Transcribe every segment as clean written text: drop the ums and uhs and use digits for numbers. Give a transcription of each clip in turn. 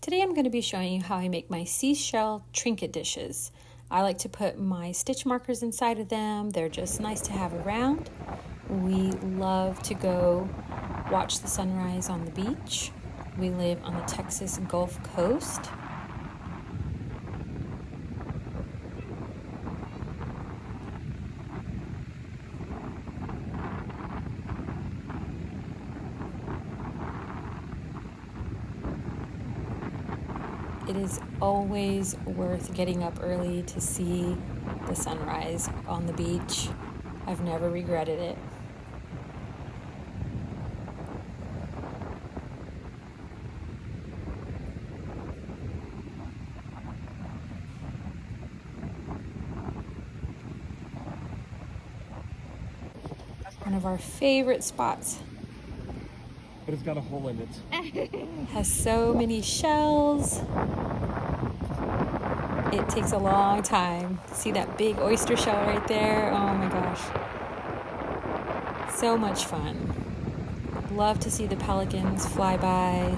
Today I'm going to be showing you how I make my seashell trinket dishes. I like to put my stitch markers inside of them. They're just nice to have around. We love to go watch the sunrise on the beach. We live on the Texas Gulf Coast. It is always worth getting up early to see the sunrise on the beach. I've never regretted it. One of our favorite spots. But it's got a hole in it. Has so many shells. It takes a long time. See that big oyster shell right there? Oh my gosh. So much fun. Love to see the pelicans fly by.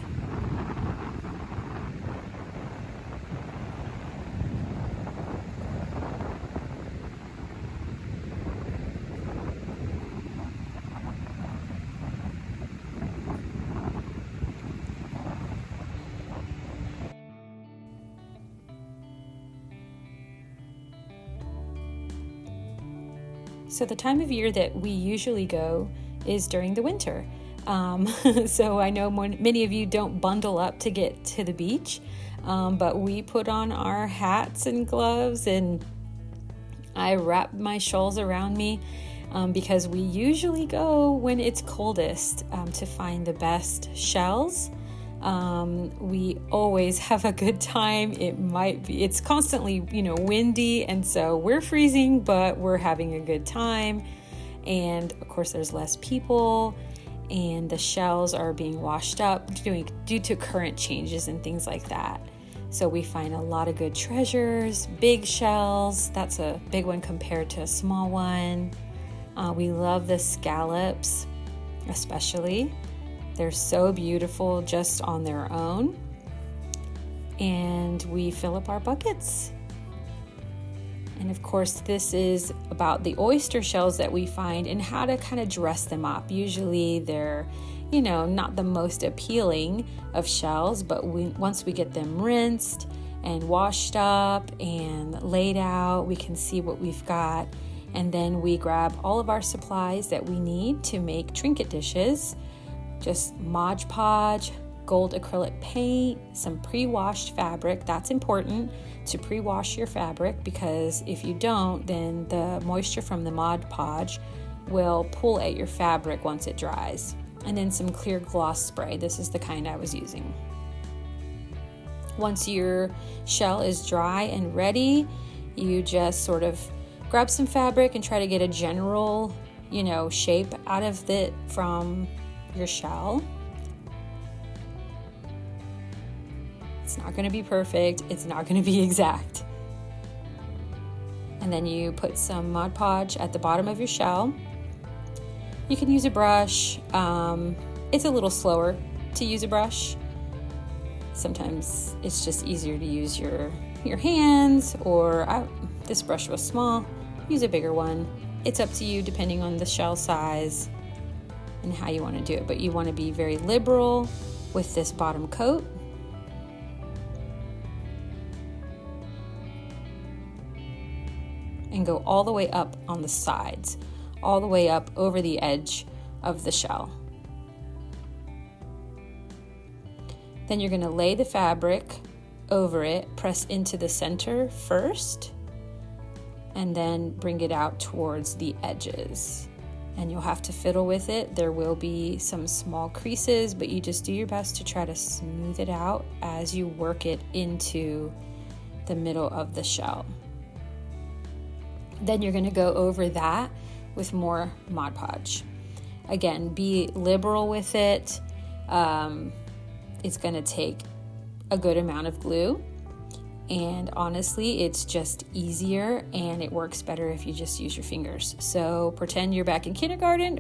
So the time of year that we usually go is during the winter. So I know many of you don't bundle up to get to the beach, but we put on our hats and gloves, and I wrap my shawls around me because we usually go when it's coldest to find the best shells. We always have a good time. It's constantly, windy, and so we're freezing, but we're having a good time. And of course there's less people, and the shells are being washed up due to current changes and things like that. So we find a lot of good treasures, big shells. That's a big one compared to a small one. We love the scallops, especially. They're so beautiful just on their own. And we fill up our buckets. And of course, this is about the oyster shells that we find and how to kind of dress them up. Usually they're, not the most appealing of shells, but once we get them rinsed and washed up and laid out, we can see what we've got. And then we grab all of our supplies that we need to make trinket dishes. Just Modpodge, gold acrylic paint, some pre-washed fabric. That's important to pre-wash your fabric, because if you don't, then the moisture from the Modpodge will pull at your fabric once it dries. And then some clear gloss spray. This is the kind I was using. Once your shell is dry and ready, you just sort of grab some fabric and try to get a general, shape out of it from your shell. It's not going to be perfect. It's not going to be exact. And then you put some Modpodge at the bottom of your shell. You can use a brush. It's a little slower to use a brush. Sometimes it's just easier to use your hands, or this brush was small. Use a bigger one. It's up to you depending on the shell size and how you want to do it, but you want to be very liberal with this bottom coat. And go all the way up on the sides, all the way up over the edge of the shell. Then you're going to lay the fabric over it, press into the center first, and then bring it out towards the edges. And you'll have to fiddle with it. There will be some small creases, but you just do your best to try to smooth it out as you work it into the middle of the shell. Then you're going to go over that with more Modpodge. Again, be liberal with it. It's going to take a good amount of glue. And honestly, it's just easier, and it works better if you just use your fingers. So pretend you're back in kindergarten,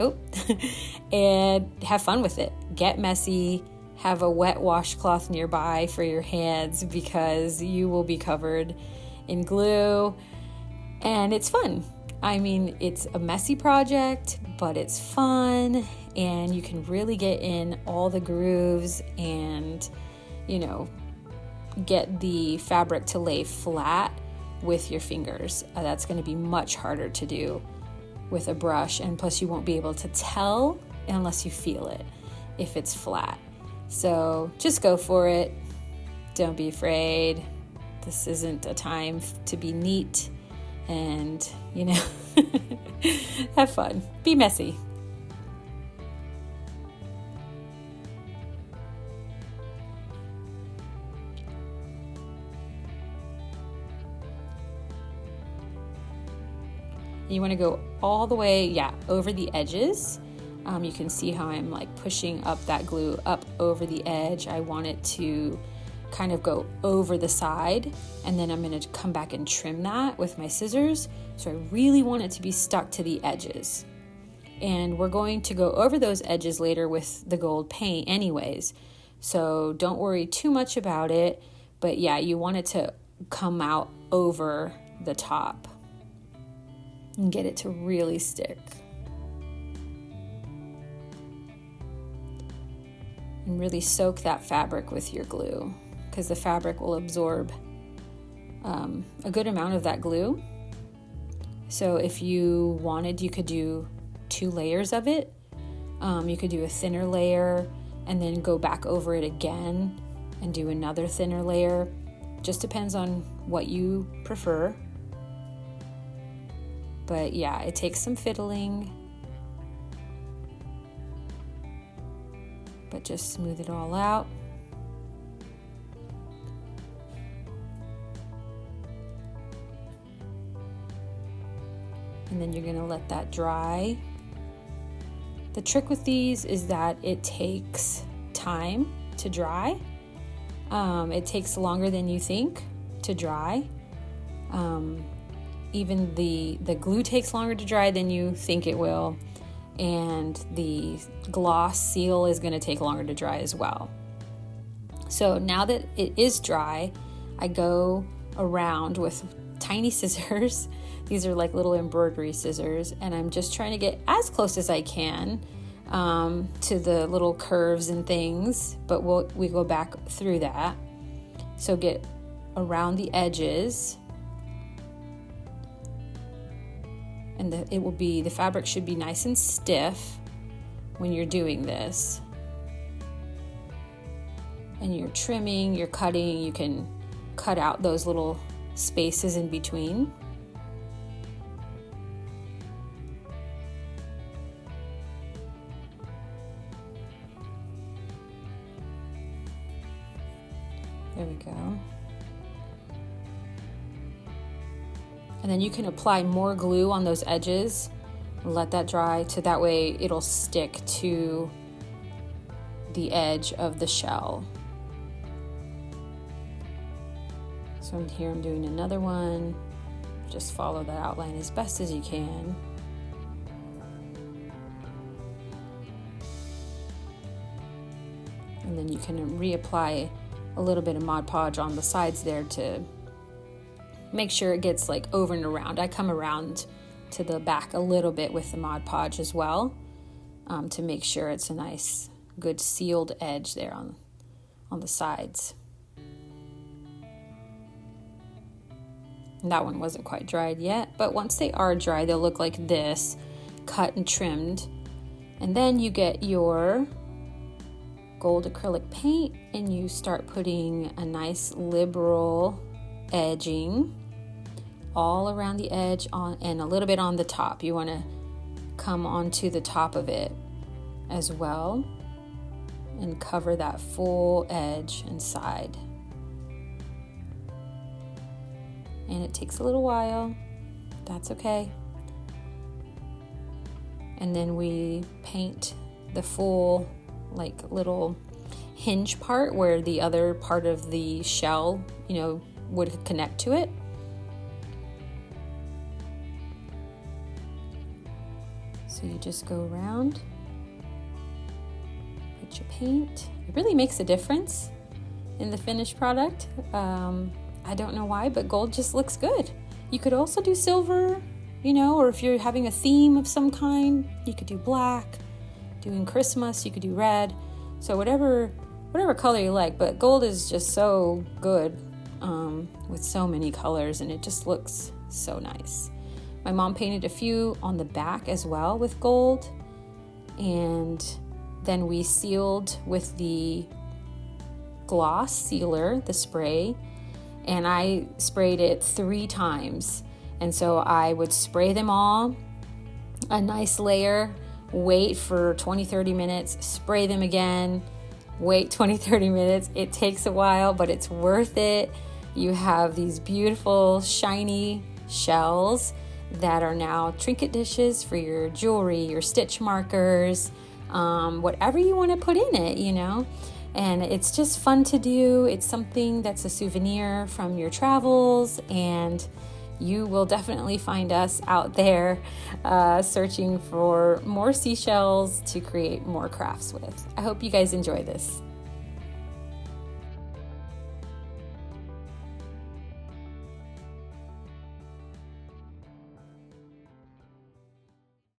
and have fun with it. Get messy, have a wet washcloth nearby for your hands because you will be covered in glue, and it's fun. I mean, it's a messy project, but it's fun, and you can really get in all the grooves and, you know, get the fabric to lay flat with your fingers. That's going to be much harder to do with a brush, and plus you won't be able to tell unless you feel it if it's flat. So just go for it. Don't be afraid. This isn't a time to be neat, and, you know, have fun. Be messy. You want to go all the way, over the edges. You can see how I'm like pushing up that glue up over the edge. I want it to kind of go over the side, and then I'm going to come back and trim that with my scissors. So I really want it to be stuck to the edges. And we're going to go over those edges later with the gold paint anyways. So don't worry too much about it. But yeah, you want it to come out over the top and get it to really stick. And really soak that fabric with your glue, because the fabric will absorb a good amount of that glue. So if you wanted, you could do 2 layers of it. You could do a thinner layer and then go back over it again and do another thinner layer. Just depends on what you prefer. But yeah, it takes some fiddling. But just smooth it all out. And then you're going to let that dry. The trick with these is that it takes time to dry. It takes longer than you think to dry. Even the glue takes longer to dry than you think it will. And the gloss seal is going to take longer to dry as well. So now that it is dry, I go around with tiny scissors. These are like little embroidery scissors, and I'm just trying to get as close as I can to the little curves and things, but we go back through that. So get around the edges. And the fabric should be nice and stiff when you're doing this. And you're trimming, you're cutting, you can cut out those little spaces in between. There we go. And then you can apply more glue on those edges and let that dry, so that way it'll stick to the edge of the shell. So here I'm doing another one. Just follow that outline as best as you can. And then you can reapply a little bit of Mod Podge on the sides there to make sure it gets like over and around. I come around to the back a little bit with the Mod Podge as well, to make sure it's a nice, good sealed edge there on the sides. And that one wasn't quite dried yet, but once they are dry, they'll look like this, cut and trimmed. And then you get your gold acrylic paint and you start putting a nice liberal edging all around the edge and a little bit on the top. You want to come onto the top of it as well and cover that full edge and side. And it takes a little while. That's okay. And then we paint the full like little hinge part where the other part of the shell, would connect to it. So you just go around, put much paint. It really makes a difference in the finished product. I don't know why, but gold just looks good. You could also do silver, you know, or if you're having a theme of some kind, you could do black. Doing Christmas, you could do red. So whatever color you like, but gold is just so good with so many colors, and it just looks so nice. My mom painted a few on the back as well with gold, and then we sealed with the gloss sealer, the spray, and I sprayed it 3 times. And so I would spray them all, a nice layer, wait for 20-30 minutes, spray them again, wait 20-30 minutes. It takes a while, but it's worth it. You have these beautiful shiny shells that are now trinket dishes for your jewelry, your stitch markers, whatever you want to put in it, you know. And it's just fun to do. It's something that's a souvenir from your travels, and you will definitely find us out there searching for more seashells to create more crafts with. I hope you guys enjoy this.